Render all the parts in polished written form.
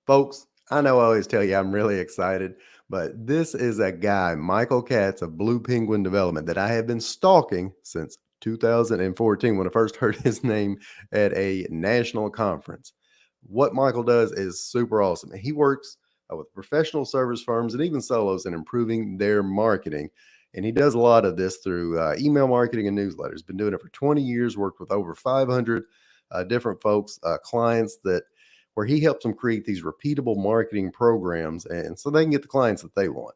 Folks, I know I always tell you I'm really excited, but this is a guy, Michael Katz of Blue Penguin Development, that I have been stalking since 2014 when I first heard his name at a national conference. What Michael does is super awesome. He works with professional service firms and even solos in improving their marketing. And he does a lot of this through email marketing and newsletters. Been doing it for 20 years, worked with over 500 different folks, clients that where he helps them create these repeatable marketing programs and so they can get the clients that they want.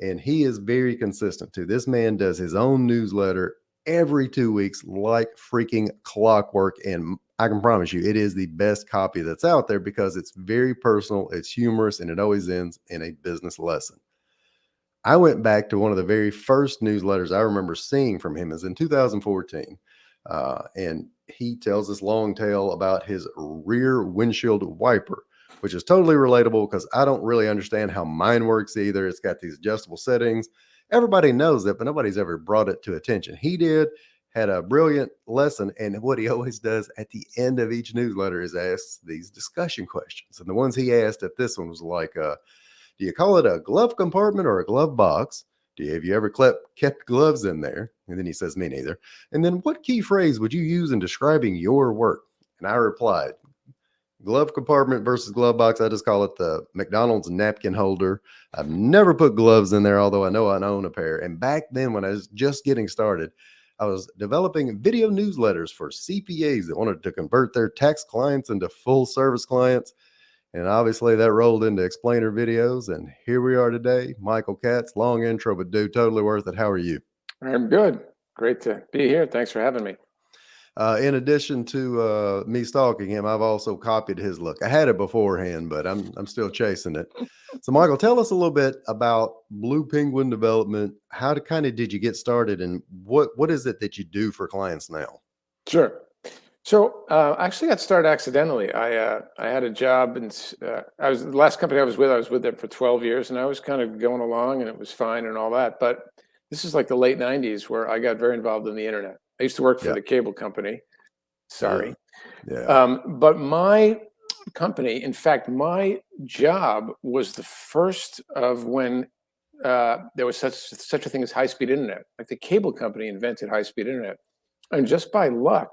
And he is very consistent too. This man does his own newsletter every 2 weeks like freaking clockwork. And I can promise you, it is the best copy that's out there because it's very personal, it's humorous, and it always ends in a business lesson. I went back to one of the very first newsletters I remember seeing from him is in 2014. And he tells this long tale about his rear windshield wiper, which is totally relatable because I don't really understand how mine works either. It's got these adjustable settings. Everybody knows it, but nobody's ever brought it to attention. He did, had a brilliant lesson. And what he always does at the end of each newsletter is asks these discussion questions. And the ones he asked at this one was like, do you call it a glove compartment or a glove box? Have you ever kept gloves in there? And then he says, me neither. And then what key phrase would you use in describing your work? And I replied, glove compartment versus glove box. I just call it the McDonald's napkin holder. I've never put gloves in there, although I know I own a pair. And back then when I was just getting started, I was developing video newsletters for CPAs that wanted to convert their tax clients into full service clients. And obviously that rolled into explainer videos. And here we are today. Michael Katz, long intro, but dude, totally worth it. How are you? I'm good. Great to be here. Thanks for having me. In addition to me stalking him, I've also copied his look. I had it beforehand, but I'm still chasing it. So Michael, tell us a little bit about Blue Penguin Development. How did you get started and what is it that you do for clients now? Sure. So I actually got started accidentally. I had a job, and I was the last company I was with them for 12 years, and I was kind of going along, and it was fine and all that. But this is like the late 90s where I got very involved in the internet. I used to work for the cable company. Sorry. Yeah. But my company, in fact, my job was the first of when there was such a thing as high-speed internet. Like the cable company invented high-speed internet, and just by luck,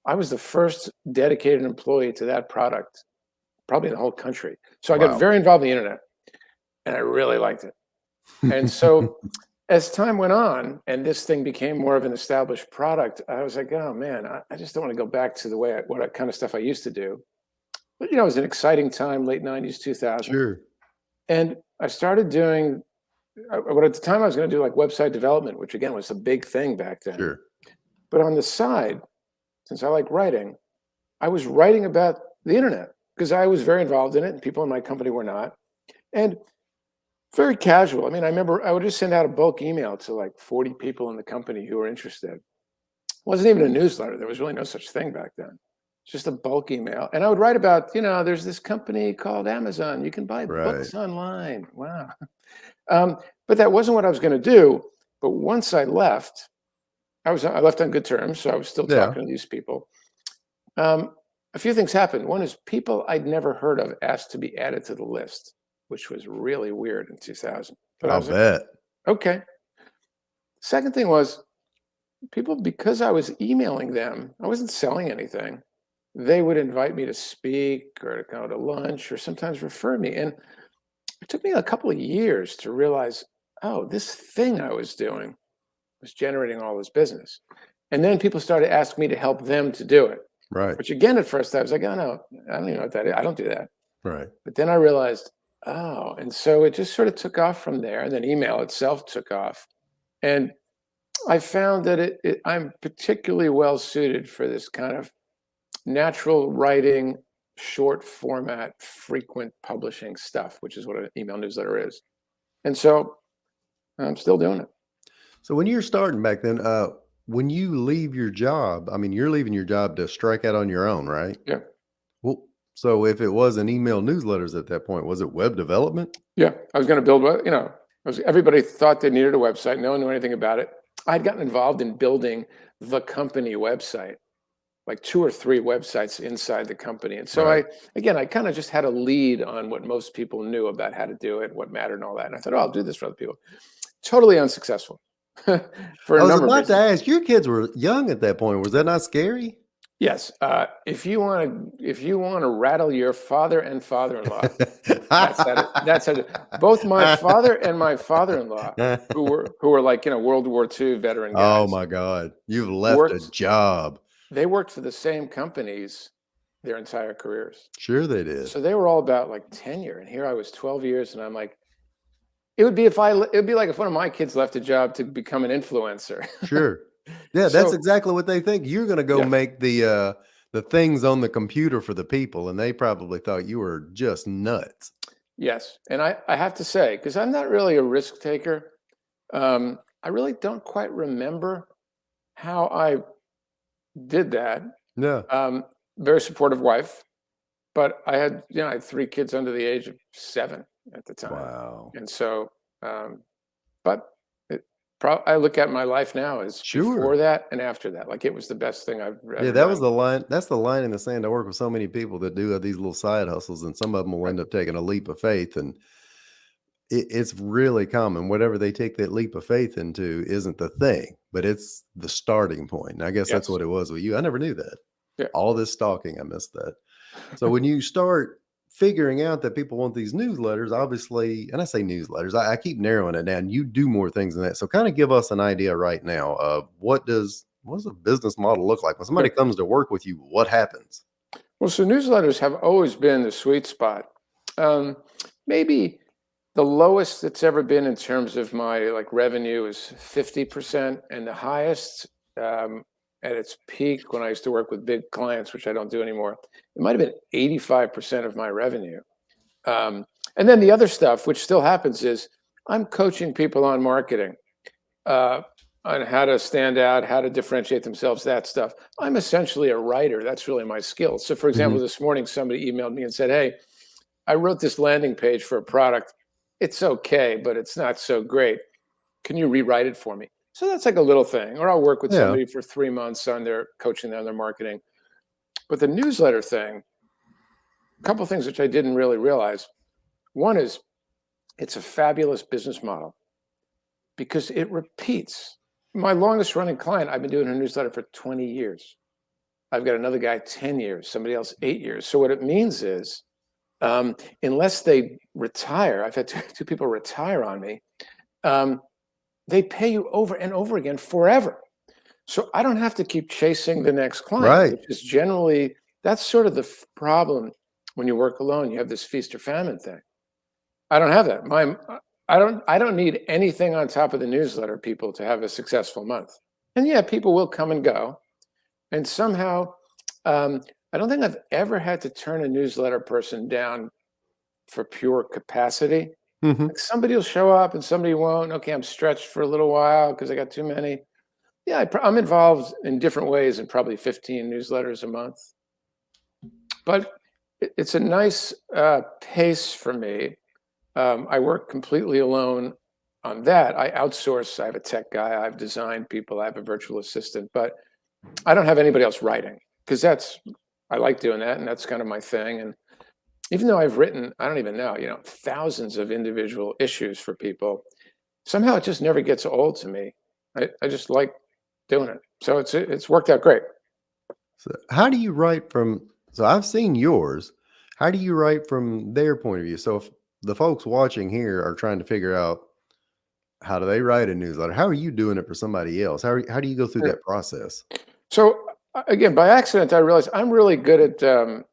I was the first dedicated employee to that product, probably in the whole country. So I got very involved in the internet, and I really liked it. And so as time went on and this thing became more of an established product, I was like, oh man, I just don't want to go back to the way what kind of stuff I used to do. But it was an exciting time, late 90s, 2000. Sure. And I started doing what at the time I was going to do like website development, which again was a big thing back then. Sure. But on the side, since I like writing, I was writing about the internet because I was very involved in it and people in my company were not. And very casual. I mean, I remember I would just send out a bulk email to like 40 people in the company who were interested. It wasn't even a newsletter. There was really no such thing back then. Just a bulk email. And I would write about, there's this company called Amazon. You can buy books online. Wow. But that wasn't what I was going to do. But once I left, I left on good terms, so I was still talking to these people. A few things happened. One is people I'd never heard of asked to be added to the list, which was really weird in 2000. But I'll bet. Okay. Second thing was people, because I was emailing them, I wasn't selling anything. They would invite me to speak or to go to lunch or sometimes refer me. And it took me a couple of years to realize, oh, this thing I was doing was generating all this business. And then people started asking me to help them to do it. Right. Which again, at first I was like, oh no, I don't even know what that is. I don't do that. Right. But then I realized, oh, and so it just sort of took off from there. And then email itself took off. And I found that I'm particularly well suited for this kind of natural writing, short format, frequent publishing stuff, which is what an email newsletter is. And so I'm still doing it. So when you're starting back then, when you leave your job, I mean, you're leaving your job to strike out on your own, right? Yeah. Well, so if it wasn't email newsletters at that point, was it web development? Yeah, I was going to build, everybody thought they needed a website. No one knew anything about it. I'd gotten involved in building the company website like 2 or 3 websites inside the company. And so Right. I kind of just had a lead on what most people knew about how to do it, what mattered and all that. And I thought, oh, I'll do this for other people. Totally unsuccessful for I a was number of about to reasons. ask, your kids were young at that point. Was that not scary? Yes, if you want to rattle your father and father-in-law, that's how both my father and my father-in-law, who were like, World War II veteran Oh guys, my God. You've left a worked job. they worked for the same companies their entire careers. Sure they did. So they were all about like tenure, and here I was 12 years, and I'm like, it would be like if one of my kids left a job to become an influencer. Sure. Yeah, that's So exactly what they think. You're gonna go yes, make the things on the computer for the people, and they probably thought you were just nuts. yes, and I have to say, because I'm not really a risk taker, I really don't quite remember how I did that. Yeah. Um, Very supportive wife, but I had 3 kids under the age of 7 at the time, Wow. and so, um, but I look at my life now as before Sure. that and after that. Like it was the best thing I've Yeah, ever that was done. the line. That's the line in the sand. I work with so many people that do these little side hustles, and some of them will Right. end up taking a leap of faith, and it's really common. Whatever they take that leap of faith into isn't the thing, but it's the starting point. And I guess that's Yes. what it was with you. I never knew that. Yeah. All this stalking, I missed that. So when you start figuring out that people want these newsletters, obviously, and I say newsletters, I keep narrowing it down. You do more things than that. So kind of give us an idea right now of what does a business model look like? When somebody Sure. comes to work with you, what happens? Well, so newsletters have always been the sweet spot. Um, Maybe the lowest it's ever been in terms of my like revenue is 50%, and the highest um, at its peak when I used to work with big clients, which I don't do anymore, it might have been 85% of my revenue. And then the other stuff, which still happens, is I'm coaching people on marketing, uh, on how to stand out, how to differentiate themselves, that stuff. I'm essentially a writer. That's really my skill. So, for example, Mhm. this morning somebody emailed me and said, "Hey, I wrote this landing page for a product. It's okay, but it's not so great. Can you rewrite it for me?" So that's like a little thing. Or I'll work with Yeah. somebody for 3 months on their coaching them, their marketing. But the newsletter thing, a couple of things which I didn't really realize. One is it's a fabulous business model because it repeats. My longest running client, I've been doing her newsletter for 20 years. I've got another guy 10 years, somebody else 8 years. So what it means is, unless they retire, I've had two people retire on me, um, they pay you over and over again forever. So I don't have to keep chasing the next client, Right. which is generally, that's sort of the problem when you work alone. You have this feast or famine thing. I don't have that. I don't need anything on top of the newsletter people to have a successful month. And yeah, people will come and go. And somehow, um, I don't think I've ever had to turn a newsletter person down for pure capacity. Mhm. Like somebody will show up and somebody won't. Okay, I'm stretched for a little while because I got too many. Yeah, I'm involved in different ways in probably 15 newsletters a month. But it's a nice pace for me. I work completely alone on that. I outsource. I have a tech guy. I have design people. I have a virtual assistant, but I don't have anybody else writing because I like doing that, and that's kind of my thing. And even though I've written, I don't even know, thousands of individual issues for people, somehow it just never gets old to me. I just like doing it. So it's worked out great. So how do you write from so I've seen yours. How do you write from their point of view? So if the folks watching here are trying to figure out how do they write a newsletter, how are you doing it for somebody else? How do you go through Sure. that process? So again, by accident, I realized I'm really good at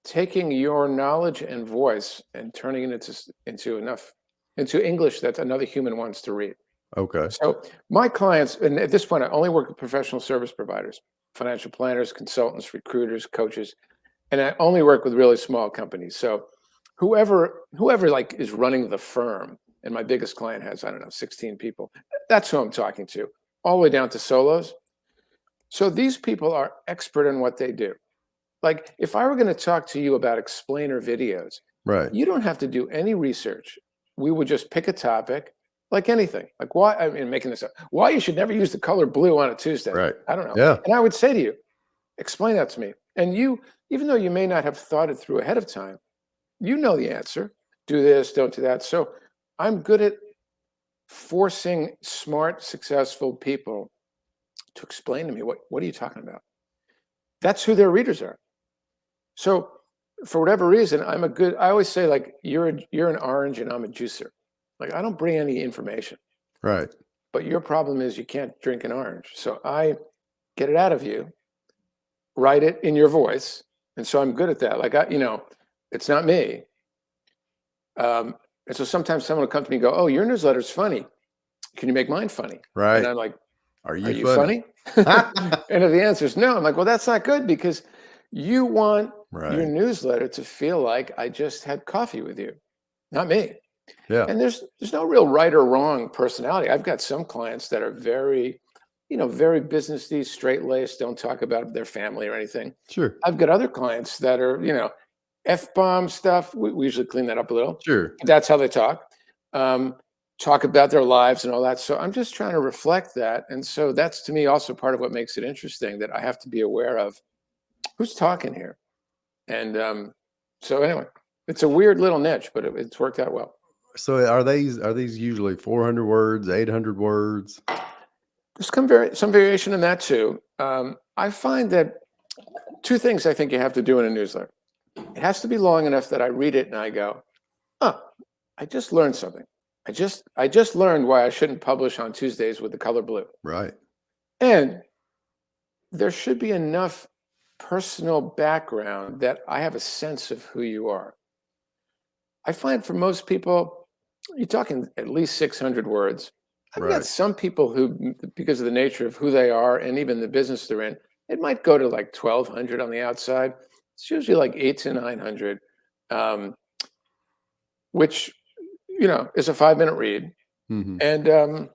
taking your knowledge and voice and turning it into English that another human wants to read. Okay. So my clients, and at this point, I only work with professional service providers, financial planners, consultants, recruiters, coaches, and I only work with really small companies. So whoever like is running the firm, and my biggest client has, I don't know, 16 people. That's who I'm talking to, all the way down to solos. So these people are expert in what they do. Like if I were going to talk to you about explainer videos, Right. you don't have to do any research. We would just pick a topic, like anything. Like why, I mean, making this up, why you should never use the color blue on a Tuesday. Right. I don't know. Yeah. And I would say to you, Explain that to me. And you, even though you may not have thought it through ahead of time, you know the answer. Do this, don't do that. So I'm good at forcing smart, successful people to explain to me what are you talking about? That's who their readers are. So for whatever reason, I always say, like, you're an orange and I'm a juicer. Like, I don't bring any information, Right. but your problem is you can't drink an orange. So I get it out of you, write it in your voice. And so I'm good at that. Like, it's not me. And so sometimes someone will come to me and go, "Oh, your newsletter's funny. Can you make mine funny?" And Right. I'm like, Are "Are you you funny? funny?" And if the answer is no, I'm like, "Well, that's not good, because you want your Right. newsletter to feel like I just had coffee with you, not me." Yeah. And there's no real right or wrong personality. I've got some clients that are very, very businessy, straight-laced, don't talk about their family or anything. Sure. I've got other clients that are, F-bomb stuff. We usually clean that up a little. Sure. But that's how they talk. Talk about their lives and all that. So I'm just trying to reflect that. And so that's, to me, also part of what makes it interesting, that I have to be aware of who's talking here. And so anyway, it's a weird little niche, but it's worked out well. So are these usually 400 words, 800 words? There's some variation in that too. I find that two things I think you have to do in a newsletter. It has to be long enough that I read it and I go, "Oh, I just learned something. I just learned why I shouldn't publish on Tuesdays with the color blue." Right. And there should be enough personal background that I have a sense of who you are. I find for most people, you're talking at least 600 words. I've got Right. some people who, because of the nature of who they are and even the business they're in, it might go to like 1,200 on the outside. It's usually like 800 to 900, um, which, is a 5-minute read. Mhm. And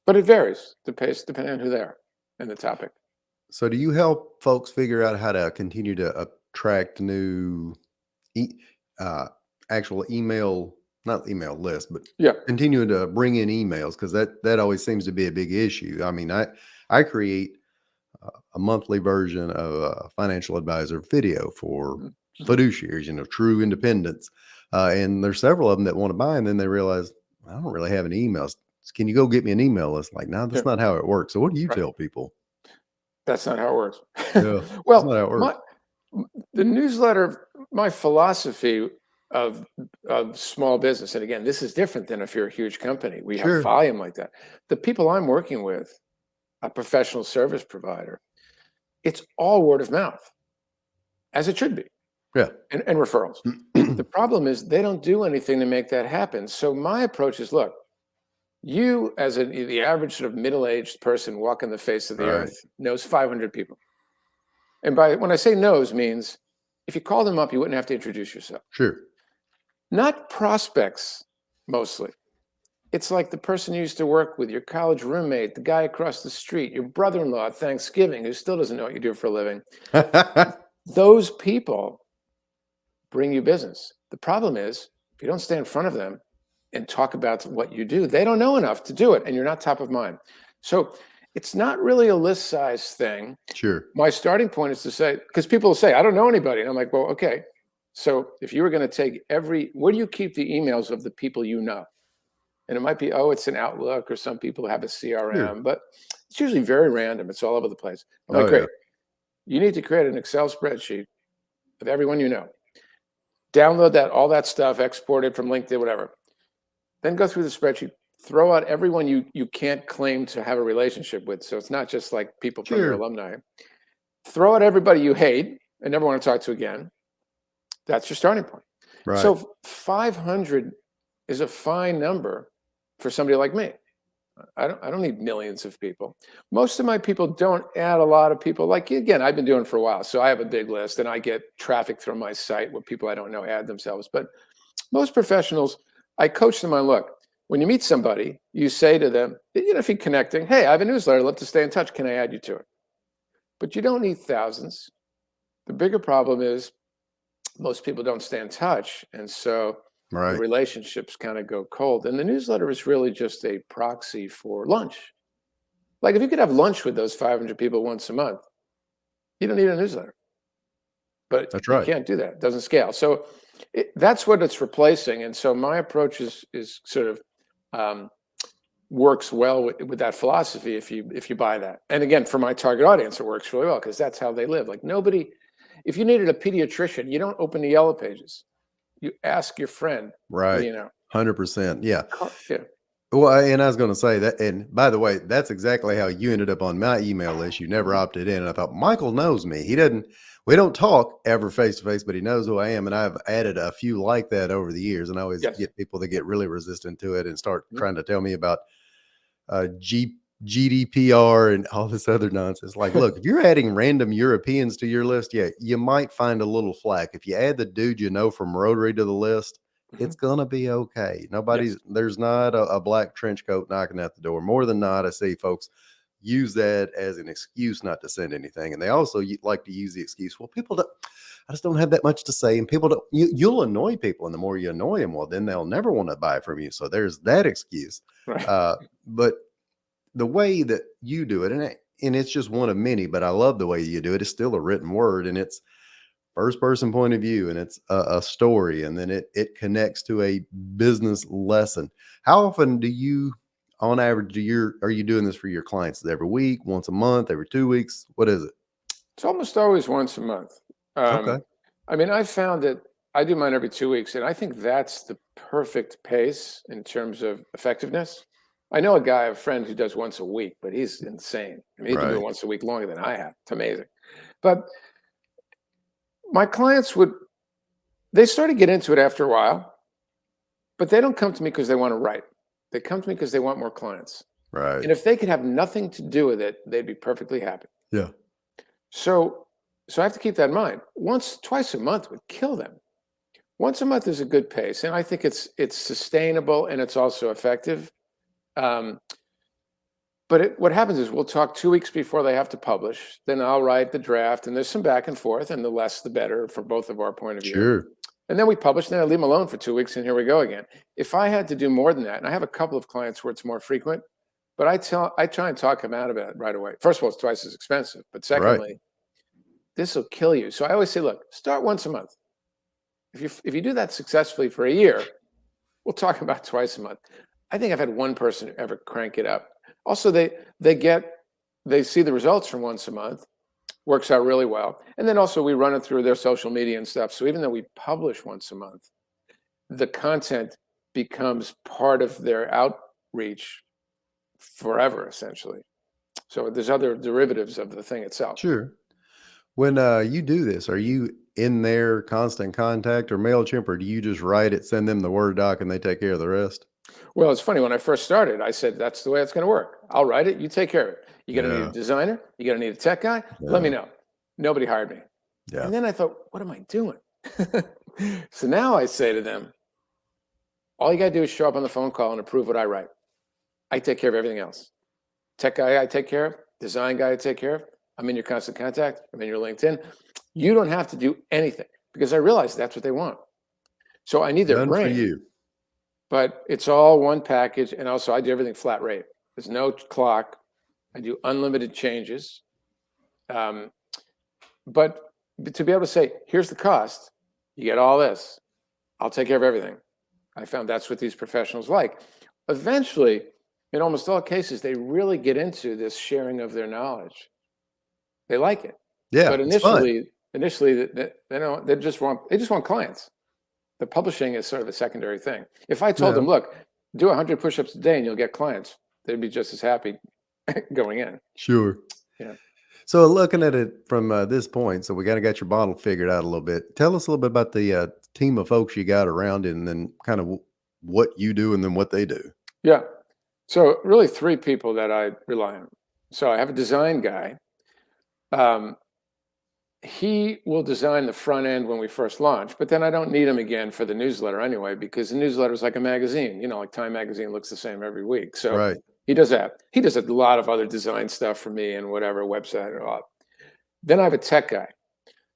but it varies the pace depending on who they are and the topic. So do you help folks figure out how to continue to attract new e uh, actual email, not email list, but Yeah. continuing to bring in emails? Because that always seems to be a big issue. I mean, I create a monthly version of a financial advisor video for Mhm. fiduciaries, true independence. And there's several of them that want to buy, and then they realize, I don't really have any emails. Can you go get me an email list? Like, no, Yeah. that's not how it works. So what do you Right. tell people? That's not how it works. Yeah, that's not Well, how it works. the newsletter, my philosophy of small business, and again, this is different than if you're a huge company. We have Sure. volume like that. The people I'm working with, a professional service provider, it's all word of mouth, as it should be, Yeah. and referrals. The problem is they don't do anything to make that happen. So my approach is, look, you as the average sort of middle-aged person walking the face of the Right. earth knows 500 people. And when I say knows, means if you call them up, you wouldn't have to introduce yourself. Sure. Not prospects, mostly. It's like the person you used to work with, your college roommate, the guy across the street, your brother-in-law at Thanksgiving who still doesn't know what you do for a living. Those people bring you business. The problem is, if you don't stay in front of them and talk about what you do, they don't know enough to do it, and you're not top of mind. So it's not really a list size thing. Sure. My starting point is to say, because people will say, "I don't know anybody." And I'm like, well, okay. So if you were going to take where do you keep the emails of the people you know? And it might be, oh, it's an Outlook, or some people have a Sure. CRM, but it's usually very random. It's all over the place. I'm like, Oh, yeah. great. You need to create an Excel spreadsheet of everyone you know. Download all that stuff, export it from LinkedIn, whatever. Then go through the spreadsheet, throw out everyone you can't claim to have a relationship with. So it's not just like people from your Sure. alumni. Throw out everybody you hate and never want to talk to again. That's your starting point. Right. So 500 is a fine number for somebody like me. I don't need millions of people. Most of my people don't add a lot of people. Like, again, I've been doing it for a while, so I have a big list, and I get traffic from my site where people I don't know add themselves. But most professionals, I coach them on, look, when you meet somebody, you say to them, if you're connecting, "Hey, I have a newsletter. I'd love to stay in touch. Can I add you to it?" But you don't need thousands. The bigger problem is most people don't stay in touch. And so the Right. relationships kind of go cold. And the newsletter is really just a proxy for lunch. Like, if you could have lunch with those 500 people once a month, You don't need a newsletter. But That's you right. can't do that. It doesn't scale. So that's what it's replacing. And so my approach is sort of works well with that philosophy if you buy that. And again, for my target audience, it works really well because that's how they live. Like nobody, if you needed a pediatrician, you don't open the yellow pages. You ask your friend, what do Right. you know? 100%. Yeah. Yeah. Well, and I was going to say that, and by the way, that's exactly how you ended up on my email list. You never opted in. And I thought, Michael knows me. We don't talk ever face to face, but he knows who I am. And I've added a few like that over the years. And I always Yes. get people that get really resistant to it and start Mhm. trying to tell me about GDPR and all this other nonsense. Like, look, if you're adding random Europeans to your list, yeah, you might find a little flack. If you add the dude you know from Rotary to the list, Mhm. it's gonna be okay. Yes. There's not a black trench coat knocking at the door. More than not, I see folks use that as an excuse not to send anything, and they also like to use the excuse, well, people don't. I just don't have that much to say, and people don't. You'll annoy people, and the more you annoy them, well, then they'll never want to buy from you. So there's that excuse. Right. But the way that you do it, and it's just one of many, but I love the way you do it. It's still a written word, and it's first person point of view, and it's a story, and then it connects to a business lesson. How often do you, on average, are you doing this for your clients? Is it every week, once a month, every 2 weeks? What is it? It's almost always once a month. Okay, I mean, I found that I do mine every 2 weeks, and I think that's the perfect pace in terms of effectiveness. I know a friend who does once a week, but he's insane. I mean, he's been doing right, once a week longer than I have. It's amazing. But my clients they sort of get into it after a while, but they don't come to me because they want to write. They come to me because they want more clients. right, And if they could have nothing to do with it, they'd be perfectly happy. yeah, So, so I have to keep that in mind. Twice a month would kill them. Once a month is a good pace, and I think it's sustainable and it's also effective. Um, but what happens is we'll talk 2 weeks before they have to publish. Then I'll write the draft, and there's some back and forth, and the less the better for both of our point of view. sure, And then we publish, and then I leave them alone for 2 weeks, and here we go again. If I had to do more than that, and I have a couple of clients where it's more frequent, but I try and talk them out of it right away. First of all, it's twice as expensive, but right, secondly, this will kill you. So I always say, look, start once a month. If you do that successfully for a year, we'll talk about twice a month. I think I've had one person ever crank it up. Also, they see the results from once a month, works out really well. And then also we run it through their social media and stuff. So even though we publish once a month, the content becomes part of their outreach forever, essentially. So there's other derivatives of the thing itself. sure. When you do this, are you in their constant contact or MailChimp, or do you just write it, send them the Word doc, and they take care of the rest? Well, it's funny. When I first started, I said, that's the way it's going to work. I'll write it. You take care of it. You're going to need a Yeah, designer. You're going to need a tech guy. Let me yeah, know. Nobody hired me. yeah. And then I thought, what am I doing? So now I say to them, all you got to do is show up on the phone call and approve what I write. I take care of everything else. Tech guy, I take care of. Design guy, I take care of. I'm in your constant contact. I'm in your LinkedIn. You don't have to do anything because I realize that's what they want. So I need their Done for brain, you. but it's all one package. And also, I do everything flat rate. There's no clock. I do unlimited changes. But to be able to say, here's the cost, you get all this, I'll take care of everything. I found that's what these professionals like. Eventually, in almost all cases, they really get into this sharing of their knowledge. They like it. Yeah, But it's fun. initially, they just want clients. The publishing is sort of a secondary thing. If I told Yeah, them, look, do 100 push-ups a day and you'll get clients, they'd be just as happy going in. sure. Yeah. So looking at it from this point, so we kind of got your model figured out a little bit. Tell us a little bit about the team of folks you got around, and then kind of what you do, and then what they do. Yeah. So really three people that I rely on. So I have a design guy. Um, he will design the front end when we first launch, but then I don't need him again for the newsletter anyway, because the newsletter is like a magazine, like Time Magazine looks the same every week. So Right. he does that. He does a lot of other design stuff for me and whatever website and all. Then I have a tech guy.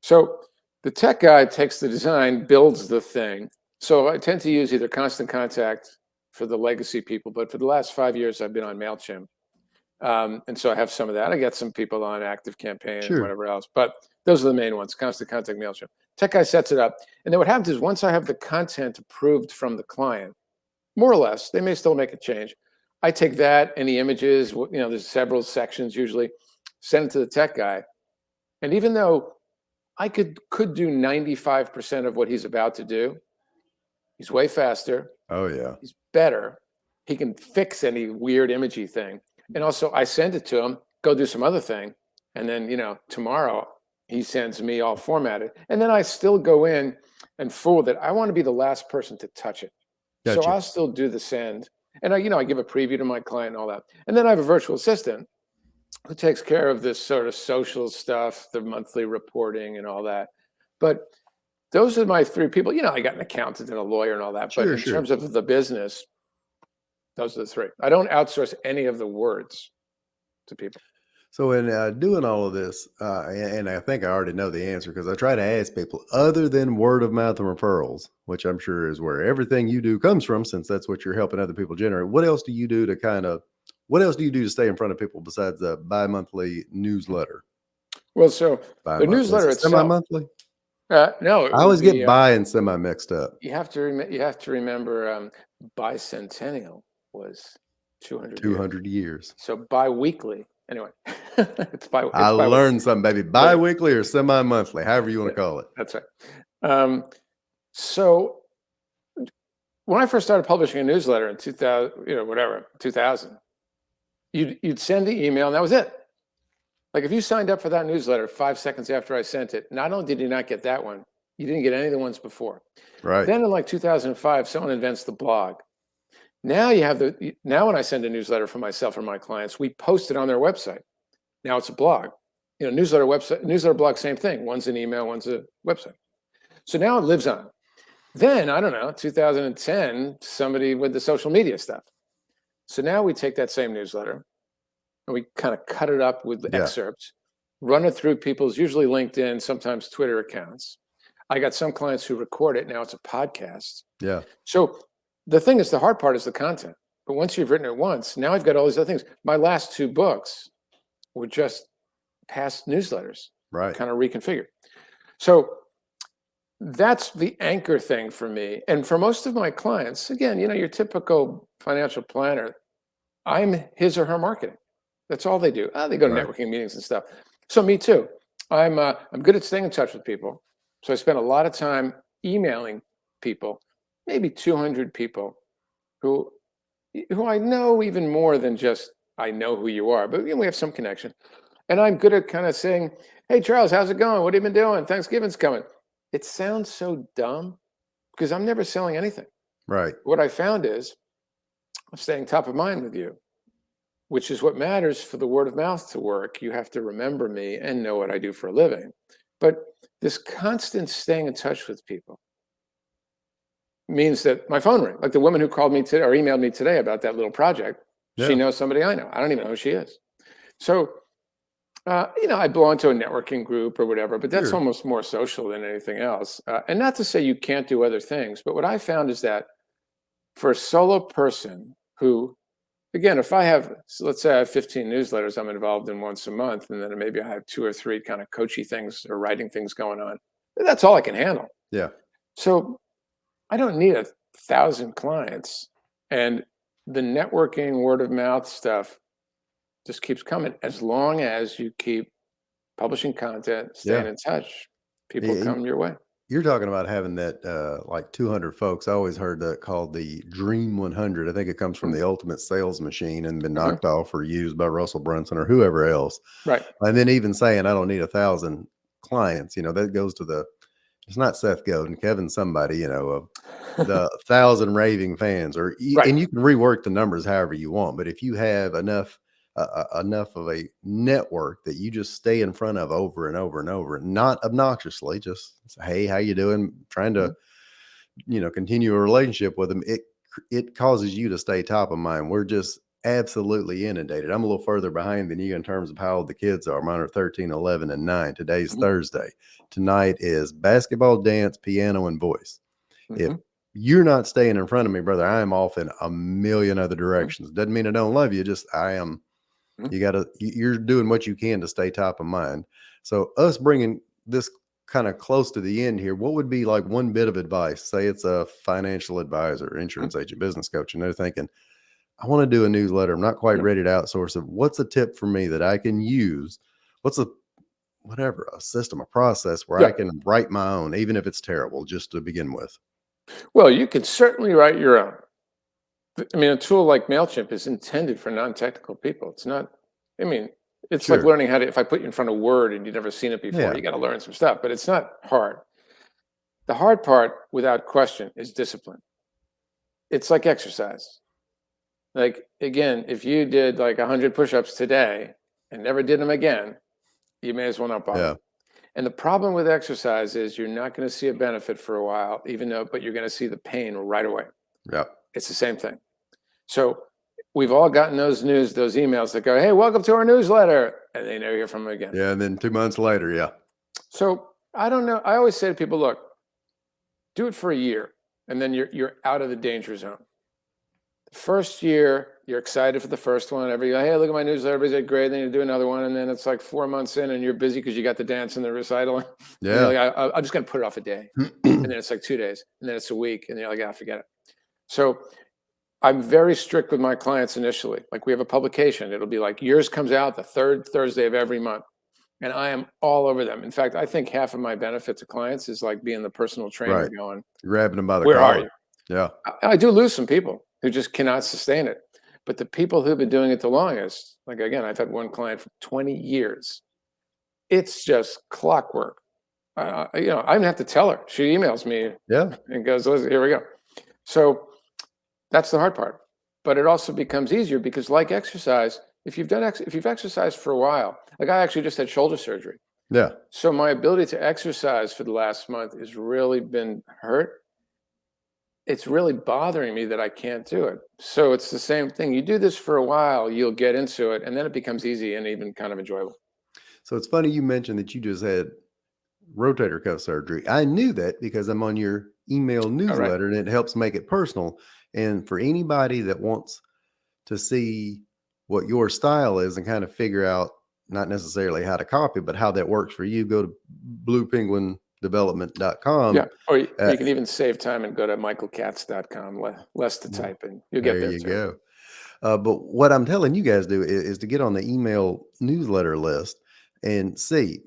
So the tech guy takes the design, builds the thing. So I tend to use either Constant Contact for the legacy people, but for the last 5 years, I've been on MailChimp. And so I have some of that. I get some people on Active Campaign and Sure. whatever else, but those are the main ones: Constant Contact, MailChimp. Tech Guy sets it up, and then what happens is once I have the content approved from the client, more or less, they may still make a change. I take that and the images, there's several sections usually, send it to the tech guy. And even though I could do 95% of what he's about to do, he's way faster, Oh, yeah. he's better, he can fix any weird imagey thing. And also I send it to him, go do some other thing, and then tomorrow he sends me all formatted. And then I still go in and fool that I want to be the last person to touch it. So Gotcha. I'll still do the send. And I give a preview to my client and all that. And then I have a virtual assistant who takes care of this sort of social stuff, the monthly reporting and all that. But those are my three people. I got an accountant and a lawyer and all that. But Sure, in sure. terms of the business, those are the three. I don't outsource any of the words to people. So in doing all of this, and I think I already know the answer because I try to ask people, other than word of mouth and referrals, which I'm sure is where everything you do comes from, since that's what you're helping other people generate. What else do you do to stay in front of people besides the bi-monthly newsletter? Well, so the Bi-monthly. newsletter Is it itself. semi-monthly? No, it I would always be, get bi and semi mixed up. you have to remember bicentennial was 200 years. 200 years. So bi-weekly. Anyway, it's I bi-weekly. learned something, baby. Bi-weekly or semi-monthly, however you want to call it. That's right. So when I first started publishing a newsletter in 2000, you'd send the email and that was it. Like if you signed up for that newsletter 5 seconds after I sent it, not only did you not get that one, you didn't get any of the ones before. Right. Then in like 2005, someone invents the blog. Now now when I send a newsletter for myself or my clients, we post it on their website. Now it's a blog. Newsletter blog, same thing. One's an email, one's a website. So now it lives on. Then, I don't know, 2010, somebody with the social media stuff. So now we take that same newsletter and we kind of cut it up with excerpts, run it through people's, usually LinkedIn, sometimes Twitter accounts. I got some clients who record it. Now it's a podcast. Yeah. So the thing is, the hard part is the content. But once you've written it once, now I've got all these other things. My last 2 books were just past newsletters, Right. kind of reconfigured. So that's the anchor thing for me. And for most of my clients, again, your typical financial planner, I'm his or her marketing. That's all they do. They go to Right. networking meetings and stuff. So me too. I'm good at staying in touch with people. So I spend a lot of time emailing people, maybe 200 people who I know even more than just I know who you are, but we have some connection. And I'm good at kind of saying, "Hey, Charles, how's it going? What have you been doing? Thanksgiving's coming." It sounds so dumb because I'm never selling anything. Right. What I found is I'm staying top of mind with you, which is what matters for the word of mouth to work. You have to remember me and know what I do for a living. But this constant staying in touch with people means that my phone rings. Like the woman who called me today or emailed me today about that little project, Yeah. she knows somebody I know. I don't even know who she is. So, I belong to a networking group or whatever, but that's Sure. almost more social than anything else. And not to say you can't do other things, but what I found is that for a solo person who, again, if I have, let's say I have 15 newsletters I'm involved in once a month, and then maybe I have 2 or 3 kind of coachy things or writing things going on, that's all I can handle. Yeah. So I don't need 1,000 clients. And the networking, word of mouth stuff just keeps coming as long as you keep publishing content, staying Yeah. in touch. People Yeah, come your way. You're talking about having that like 200 folks. I always heard that called the Dream 100. I think it comes from the Ultimate Sales Machine and been knocked off or used by Russell Brunson or whoever else. Right. And then even saying I don't need 1,000 clients, that goes to it's not Seth Godin, Kevin somebody, of the 1,000 raving fans, Right. and you can rework the numbers however you want. But if you have enough of a network that you just stay in front of over and over and over, not obnoxiously, just say, hey, how you doing? Trying to, continue a relationship with them. It causes you to stay top of mind. We're just absolutely inundated. I'm a little further behind than you in terms of how old the kids are. Mine are 13, 11, and 9. Today's Thursday. Tonight is basketball, dance, piano, and voice. If you're not staying in front of me, brother, I am off in a million other directions. Doesn't mean I don't love you. Just I am Mhm. you're doing what you can to stay top of mind. So us bringing this kind of close to the end here, what would be like one bit of advice? Say it's a financial advisor, Mhm. insurance agent, business coach, and they're thinking, I want to do a newsletter. I'm not quite Yeah. ready to outsource it. What's a tip for me that I can use? What's a whatever, a system, a process where I Yeah. can write my own, even if it's terrible, just to begin with? Well, you can certainly write your own. I mean, a tool like MailChimp is intended for non-technical people. It's not, I mean, it's like Sure. learning how to, if I put you in front of Word and you've never seen it before, Yeah. you got to learn some stuff, but it's not hard. The hard part, without question, is discipline. It's like exercise. Like, again, if you did like 100 push-ups today and never did them again, you may as well not bother. Yeah. And the problem with exercise is you're not going to see a benefit for a while, even though, but you're going to see the pain right away. Yeah. It's the same thing. So we've all gotten those emails that go, "Hey, welcome to our newsletter," and they never hear from them again. Yeah. And then 2 months later, yeah. So I don't know. I always say to people, look, do it for a year, and then you're out of the danger zone. The first year, you're excited for the first one. Hey, look at my newsletter. Everybody's like, great. Then you do another one, and then it's like 4 months in, and you're busy because you got the dance and the recital, and you're Yeah. like, I'm just gonna put it off a day, and then it's like 2 days, and then it's a week, and you're like, forget it. So I'm very strict with my clients initially. Like, we have a publication. It'll be like, yours comes out the third Thursday of every month. And I am all over them. In fact, I think half of my benefit to clients is like being the personal trainer Right. going, Grabbing them by the where are collar. you? Yeah. I do lose some people who just cannot sustain it. But the people who've been doing it the longest, like, again, I've had one client for 20 years. It's just clockwork. I don't have to tell her. She emails me Yeah. and goes, "Listen, here we go." So that's the hard part. But it also becomes easier because, like exercise, if you've exercised for a while, like, I actually just had shoulder surgery. Yeah. So my ability to exercise for the last month has really been hurt. It's really bothering me that I can't do it. So it's the same thing. You do this for a while, you'll get into it, and then it becomes easy and even kind of enjoyable. So it's funny you mentioned that you just had rotator cuff surgery. I knew that because I'm on your email All right. newsletter and it helps make it personal. And for anybody that wants to see what your style is and kind of figure out not necessarily how to copy, but how that works for you, go to bluepenguindevelopment.com. Yeah. Or Uh, you can even save time and go to michaelkatz.com, less to mm, type in. You'll get there there you too. go. But what I'm telling you guys do is to get on the email newsletter list and see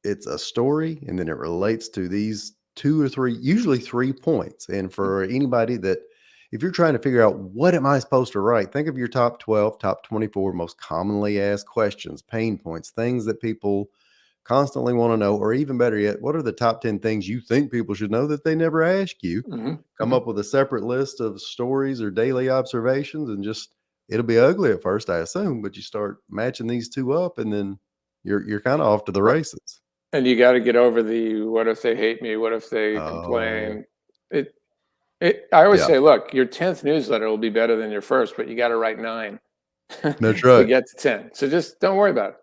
it's a story and then it relates to these two or three, usually 3 points. And for anybody that, if you're trying to figure out what am I supposed to write, think of your top 12, top 24 most commonly asked questions, pain points, things that people constantly want to know, or even better yet, what are the top 10 things you think people should know that they never ask you? Hmm. Come Hmm. up with a separate list of stories or daily observations and just, it'll be ugly at first, I assume, but you start matching these two up and then you're kind of off to the Right. races. And you got to get over the what if they hate me? What if they Oh, complain? It, I always yeah, say, look, your 10th newsletter will be better than your first, but you got to write 9 that's to right. get to 10. So just don't worry about it.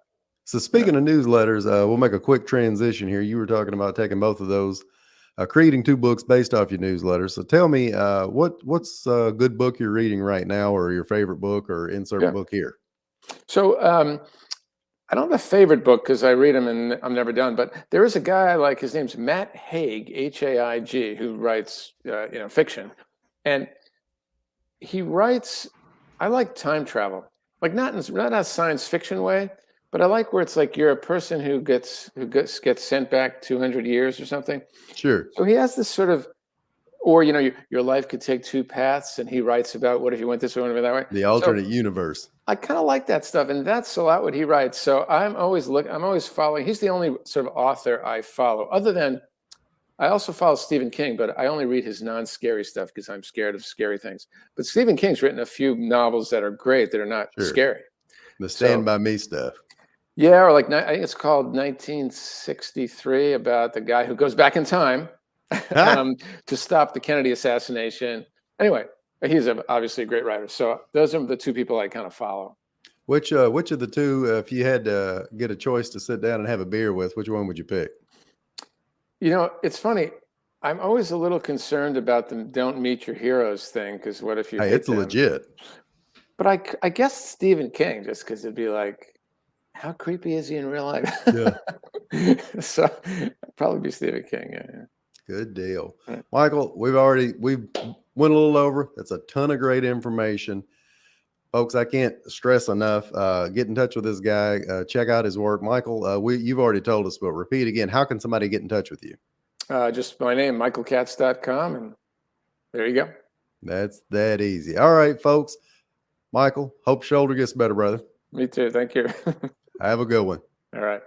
So You know? speaking of newsletters, we'll make a quick transition here. You were talking about taking both of those, creating 2 books based off your newsletter. So tell me, what's a good book you're reading right now, or your favorite book, or insert Yeah. book here? So I don't have a favorite book because I read them and I'm never done. But there is a guy I like. His name's Matt Haig, Haig, who writes fiction, and he writes. I like time travel, like not a science fiction way, but I like where it's like you're a person who gets sent back 200 years or something. Sure, So he has this sort of, or your life could take 2 paths, and he writes about what if you went this way, what if you went that way. the So alternate universe. I kind of like that stuff, and that's a lot what he writes. So I'm always following. He's the only sort of author I follow, other than I also follow Stephen King, but I only read his non-scary stuff because I'm scared of scary things. But Stephen King's written a few novels that are great that are not Sure, scary. the Stand So by Me stuff. yeah, or like I think it's called 1963, about the guy who goes back in time um, to stop the Kennedy assassination. Anyway, he's obviously a great writer. So those are the 2 people I kind of follow. Which of the two, if you had to get a choice to sit down and have a beer with, which one would you pick? It's funny. I'm always a little concerned about the "don't meet your heroes" thing, because what if you Hey, hate it's them? legit. But I guess Stephen King, just because it'd be like, how creepy is he in real life? Yeah. So probably be Stephen King. Yeah. Good deal. Right. Michael, we went a little over. That's a ton of great information. Folks, I can't stress enough. Get in touch with this guy. Check out his work. Michael, you've already told us, but repeat again. How can somebody get in touch with you? Just my name, michaelkatz.com, and there you go. That's that easy. All right, folks. Michael, hope shoulder gets better, brother. Me too. Thank you. Have a good one. All right.